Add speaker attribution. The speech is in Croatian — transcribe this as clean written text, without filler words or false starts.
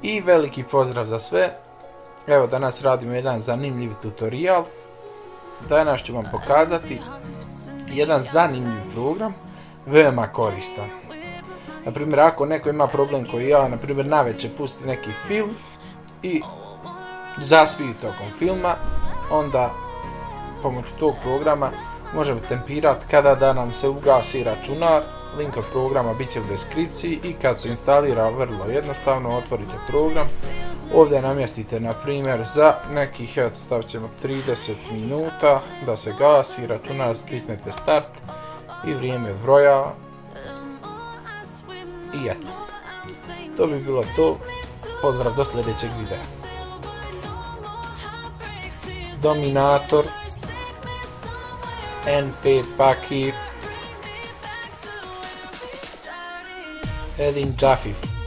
Speaker 1: I veliki pozdrav za sve. Evo, danas radimo jedan zanimljiv tutorial. Danas ću vam pokazati jedan zanimljiv program, veoma koristan. Naprimjer, ako neko ima problem koji ja, naprimjer, navečer pusti neki film i zaspi tokom filma, onda pomoću tog programa možemo tempirati kada da nam se ugasi računar. Link od programa bit će u deskripciji i kad se instalira vrlo jednostavno, otvorite program. Ovdje namjestite na primjer za nekih, evo stavit ćemo 30 minuta da se gasi računar, stisnete start i vrijeme odbrojava. I eto, to bi bilo to. Pozdrav do sljedećeg videa. Dominator, NP Paki, Edin Jafif.